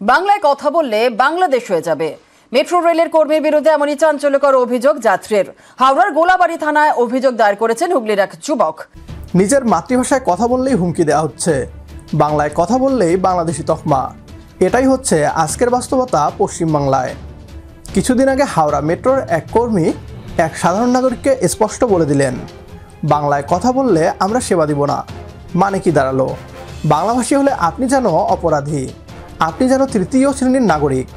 বাংলায় কথা বললে বাংলাদেশ হয়ে যাবে। মেট্রো রেলের কর্মীর বিরুদ্ধে এমনই চাঞ্চল্যকর অভিযোগ যাত্রীর। হাওড়ার গোলাবাড়ি থানায় অভিযোগ দায়ের করেছেন হুগলির এক যুবক। নিজের মাতৃভাষায় কথা বললেই হুমকি দেওয়া হচ্ছে, বাংলায় কথা বললেই বাংলাদেশি তকমা। এটাই হচ্ছে আজকের বাস্তবতা পশ্চিমবাংলায়। কিছুদিন আগে হাওড়া মেট্রোর এক কর্মী এক সাধারণ নাগরিককে স্পষ্ট বলে দিলেন, বাংলায় কথা বললে আমরা সেবা দিব না। মানে কি দাঁড়ালো? বাংলাভাষী হলে আপনি যেন অপরাধী, আপনি যেন তৃতীয় শ্রেণীর নাগরিক।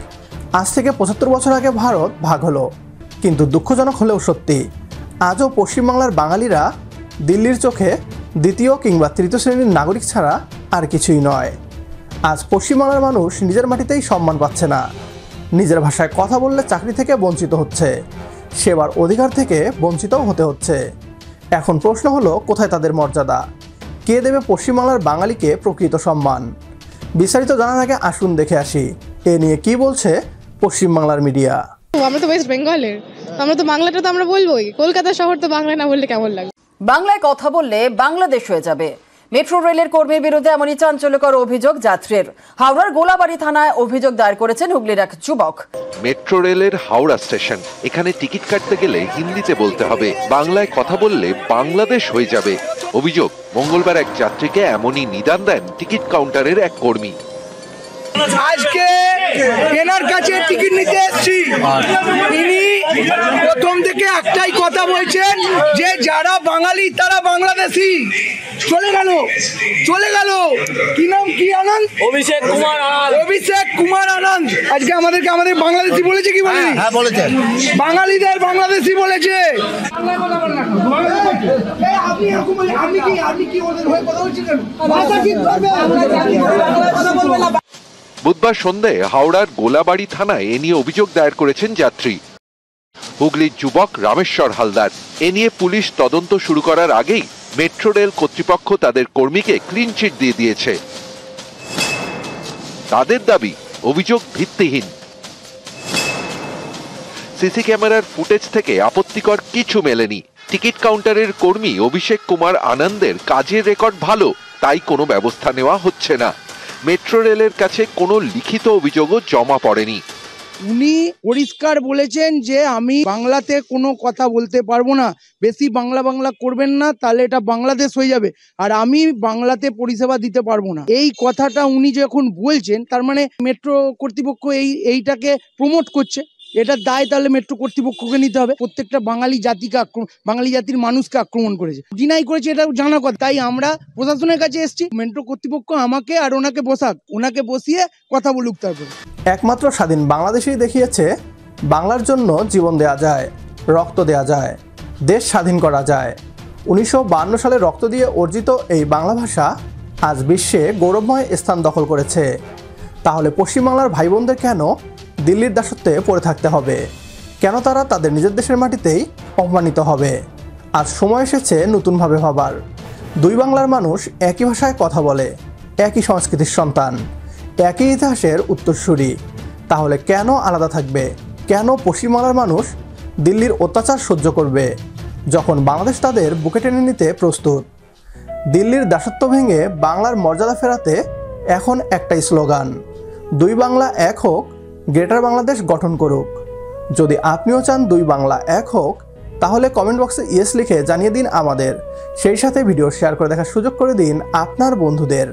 আজ থেকে ৭৫ বছর আগে ভারত ভাগ হলো, কিন্তু দুঃখজনক হলেও সত্যি, আজও পশ্চিমবাংলার বাঙালিরা দিল্লির চোখে দ্বিতীয় কিংবা তৃতীয় শ্রেণীর নাগরিক ছাড়া আর কিছুই নয়। আজ পশ্চিমবাংলার মানুষ নিজের মাটিতেই সম্মান পাচ্ছে না, নিজের ভাষায় কথা বললে চাকরি থেকে বঞ্চিত হচ্ছে, সেবার অধিকার থেকে বঞ্চিতও হতে হচ্ছে। এখন প্রশ্ন হলো, কোথায় তাদের মর্যাদা? কে দেবে পশ্চিমবাংলার বাঙালিকে প্রকৃত সম্মান? বিস্তারিত জানার আগে আসুন দেখে আসি এ নিয়ে কি বলছে পশ্চিমবাংলার মিডিয়া। আমরা তো ওয়েস্ট বেঙ্গলের, আমরা তো বাংলাটা তো আমরা বলবোই। কলকাতা শহর তো বাংলা না বললে কেমন লাগে? বাংলায় কথা বললে বাংলাদেশ হয়ে যাবে। মেট্রো রেলের কর্মীর বিরুদ্ধে এমনই চাঞ্চল্যকর অভিযোগ যাত্রীর। হাওড়ার গোলাবাড়ি থানায় অভিযোগ দায়ের করেছেন হুগলির এক যুবক। মেট্রো রেলের হাওড়া স্টেশন, এখানে টিকিট কাটতে গেলে হিন্দিতে বলতে হবে, বাংলায় কথা বললে বাংলাদেশ হয়ে যাবে। অভিযোগ, মঙ্গলবার এক যাত্রীকে এমনই নিদান দেন টিকিট কাউন্টারের এক কর্মী। আজকে এনার কাছে টিকিট নিতে এসেছি, তিনি প্রথম থেকে একটাই কথা বলছেন যে যারা বাঙালি তারা বাংলাদেশি। চলে গেল কি নাম, কি আনন্দ, অভিষেক কুমার আনন্দ আজকে আমাদের বাংলাদেশি বলেছে। কি বলে? হ্যাঁ বলেছে, বাঙালিদের বাংলাদেশি বলেছে। বুধবার সন্ধ্যায় হাওড়ার গোলাবাড়ি থানায় এ নিয়ে অভিযোগ দায়ের করেছেন যাত্রী হুগলির যুবক রামেশ্বর হালদার। এ নিয়ে পুলিশ তদন্ত শুরু করার আগেই মেট্রো রেল কর্তৃপক্ষ তাদের কর্মীকে ক্লিন চিট দিয়ে দিয়েছে। তাদের দাবি, অভিযোগ ভিত্তিহীন। সিসি ক্যামেরার ফুটেজ থেকে আপত্তিকর কিছু মেলেনি। টিকিট কাউন্টারের কর্মী অভিষেক কুমার আনন্দের কাজের রেকর্ড ভালো, তাই কোনো ব্যবস্থা নেওয়া হচ্ছে না। মেট্রো রেলের কাছে কোনো লিখিত অভিযোগও জমা পড়েনি। উনি পরিষ্কার বলেছেন যে আমি বাংলাতে কোনো কথা বলতে পারবো না, বেশি বাংলা করবেন না, তাহলে এটা বাংলাদেশ হয়ে যাবে, আর আমি বাংলাতে পরিষেবা দিতে পারবো না। এই কথাটা উনি যখন বলছেন, তার মানে মেট্রো কর্তৃপক্ষ এইটাকে প্রমোট করছে। এটার দায় তাহলে মেট্রো কর্তৃপক্ষকে নিতে হবে। প্রত্যেকটা বাঙালি জাতির মানুষকে আক্রমণ করেছে, ডিনাই করেছে, এটা জানা কথা। তাই আমরা প্রশাসনের কাছে এসেছি, মেট্রো কর্তৃপক্ষ আমাকে আর ওনাকে ওনাকে বসিয়ে কথা বলুক। তারপর একমাত্র স্বাধীন বাংলাদেশই দেখিয়েছে বাংলার জন্য জীবন দেয়া যায়, রক্ত দেয়া যায়, দেশ স্বাধীন করা যায়। 1952 সালে রক্ত দিয়ে অর্জিত এই বাংলা ভাষা আজ বিশ্বে গৌরবময় স্থান দখল করেছে। তাহলে পশ্চিমবাংলার ভাই বোনদের কেন দিল্লির দাসত্বে পড়ে থাকতে হবে? কেন তারা তাদের নিজের দেশের মাটিতেই অপমানিত হবে? আজ সময় এসেছে নতুনভাবে ভাবার। দুই বাংলার মানুষ একই ভাষায় কথা বলে, একই সংস্কৃতির সন্তান, একই ইতিহাসের উত্তরসূরি। তাহলে কেন আলাদা থাকবে? কেন পশ্চিমবাংলার মানুষ দিল্লির অত্যাচার সহ্য করবে, যখন বাংলাদেশ তাদের বুকে টেনে নিতে প্রস্তুত? দিল্লির দাসত্ব ভেঙে বাংলার মর্যাদা ফেরাতে এখন একটাই স্লোগান, দুই বাংলা এক হোক, গ্রেটার বাংলাদেশ গঠন করুক। যদি আপনিও চান দুই বাংলা এক হোক, তাহলে কমেন্ট বক্সে ইয়েস লিখে জানিয়ে দিন আমাদের। সেই সাথে ভিডিও শেয়ার করে দেখার সুযোগ করে দিন আপনার বন্ধুদের।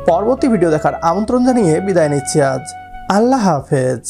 পরবর্তী ভিডিও দেখার আমন্ত্রণ জানিয়ে বিদায় নিচ্ছি আজ। আল্লাহ হাফেজ।